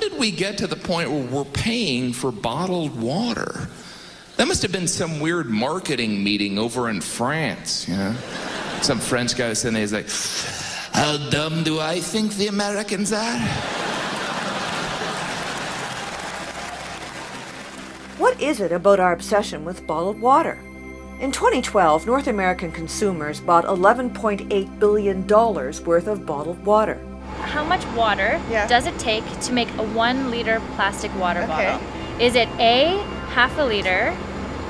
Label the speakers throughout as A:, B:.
A: did we get to the point where we're paying for bottled water? That must have been some weird marketing meeting over in France, you know? Some French guy was sitting there, he's like, how dumb do I think the Americans are?
B: What is it about our obsession with bottled water? In 2012, North American consumers bought $11.8 billion worth of bottled water.
C: How much water does it take to make a 1 liter plastic water bottle? Is it A, half a liter,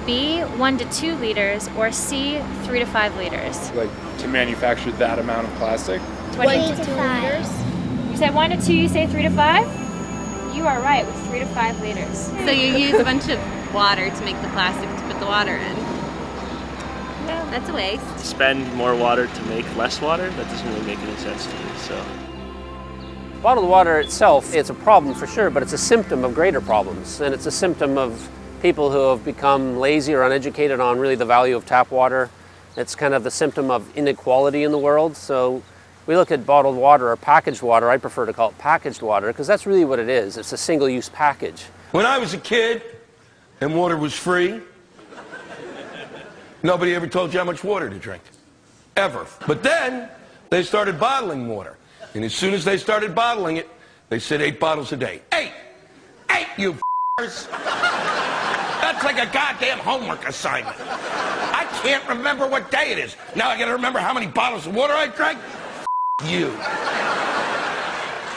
C: B, 1 to 2 liters, or C, 3 to 5 liters?
D: Like to manufacture that amount of plastic?
C: 1 to 2 liters. You said 1 to 2, you say 3 to 5? You are right, with 3 to 5 liters.
E: So you use a bunch of water to make the plastic to put the water in.
C: Yeah.
E: That's a waste.
F: To spend more water to make less water, that doesn't really make any sense to me, so.
G: Bottled water itself, it's a problem for sure, but it's a symptom of greater problems. And it's a symptom of people who have become lazy or uneducated on really the value of tap water. It's kind of the symptom of inequality in the world. So we look at bottled water or packaged water. I prefer to call it packaged water because that's really what it is. It's a single-use package.
H: When I was a kid and water was free, nobody ever told you how much water to drink, ever. But then they started bottling water. And as soon as they started bottling it, they said 8 bottles a day. 8! 8, you f***ers! That's like a goddamn homework assignment. I can't remember what day it is. Now I gotta remember how many bottles of water I drank? F*** you.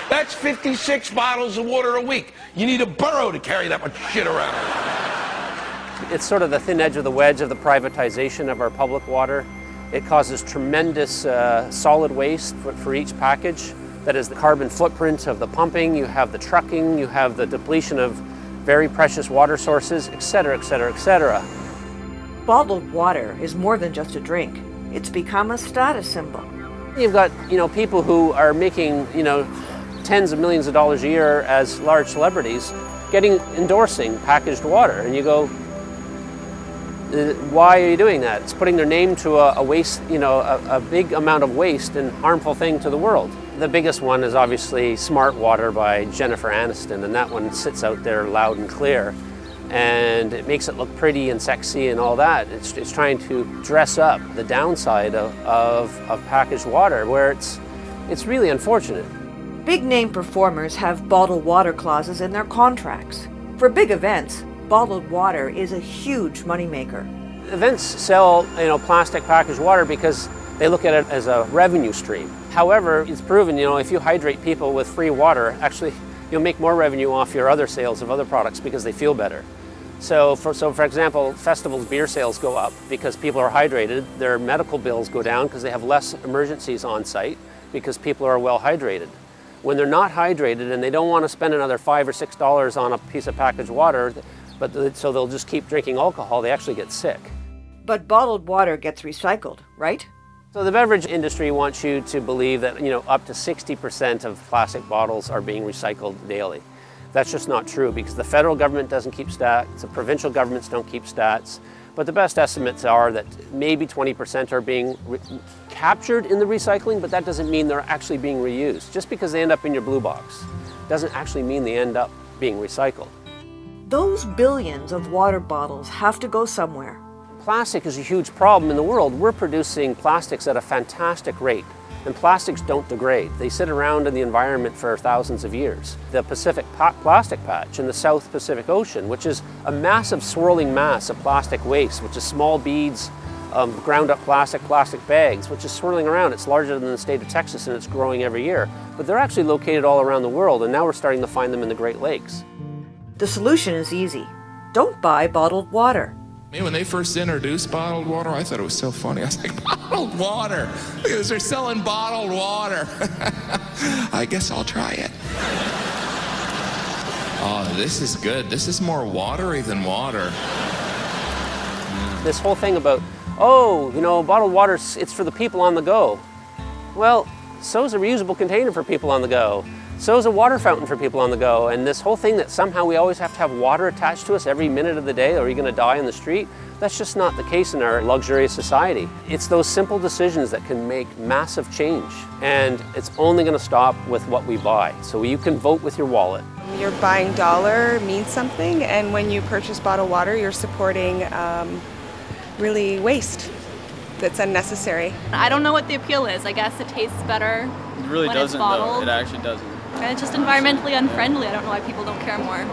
H: That's 56 bottles of water a week. You need a burro to carry that much shit around.
G: It's sort of the thin edge of the wedge of the privatization of our public water. It causes tremendous solid waste for each package. That is the carbon footprint of the pumping, you have the trucking, you have the depletion of very precious water sources, etc., etc., etc.
B: Bottled water is more than just a drink. It's become a status symbol.
G: You've got, people who are making, tens of millions of dollars a year as large celebrities endorsing packaged water. And you go, why are you doing that? It's putting their name to a waste, a big amount of waste and harmful thing to the world. The biggest one is obviously Smart Water by Jennifer Aniston, and that one sits out there loud and clear. And it makes it look pretty and sexy and all that. It's trying to dress up the downside of packaged water, where it's really unfortunate.
B: Big name performers have bottled water clauses in their contracts. For big events, bottled water is a huge moneymaker.
G: Events sell, plastic packaged water because they look at it as a revenue stream. However, it's proven, if you hydrate people with free water, actually you'll make more revenue off your other sales of other products because they feel better. So for example, festivals beer sales go up because people are hydrated. Their medical bills go down because they have less emergencies on site because people are well hydrated. When they're not hydrated and they don't want to spend another $5 or $6 on a piece of packaged water, so they'll just keep drinking alcohol, they actually get sick.
B: But bottled water gets recycled, right?
G: So the beverage industry wants you to believe that up to 60% of plastic bottles are being recycled daily. That's just not true because the federal government doesn't keep stats, the provincial governments don't keep stats, but the best estimates are that maybe 20% are being captured in the recycling, but that doesn't mean they're actually being reused. Just because they end up in your blue box doesn't actually mean they end up being recycled.
B: Those billions of water bottles have to go somewhere.
G: Plastic is a huge problem in the world. We're producing plastics at a fantastic rate, and plastics don't degrade. They sit around in the environment for thousands of years. The Pacific plastic patch in the South Pacific Ocean, which is a massive swirling mass of plastic waste, which is small beads of ground up plastic bags, which is swirling around. It's larger than the state of Texas and it's growing every year. But they're actually located all around the world, and now we're starting to find them in the Great Lakes.
B: The solution is easy. Don't buy bottled water.
A: When they first introduced bottled water, I thought it was so funny. I was like, bottled water? Look at this, they're selling bottled water. I guess I'll try it. Oh, this is good. This is more watery than water.
G: This whole thing about, bottled water, it's for the people on the go. Well, so is a reusable container for people on the go. So is a water fountain for people on the go. And this whole thing that somehow we always have to have water attached to us every minute of the day, or are you going to die in the street? That's just not the case in our luxurious society. It's those simple decisions that can make massive change. And it's only going to stop with what we buy. So you can vote with your wallet.
I: Your buying dollar means something, and when you purchase bottled water, you're supporting really waste that's unnecessary.
E: I don't know what the appeal is. I guess it tastes better.
J: It really
E: when
J: doesn't,
E: it's bottled.
J: though. It actually doesn't.
E: And it's just environmentally unfriendly. I don't know why people don't care more.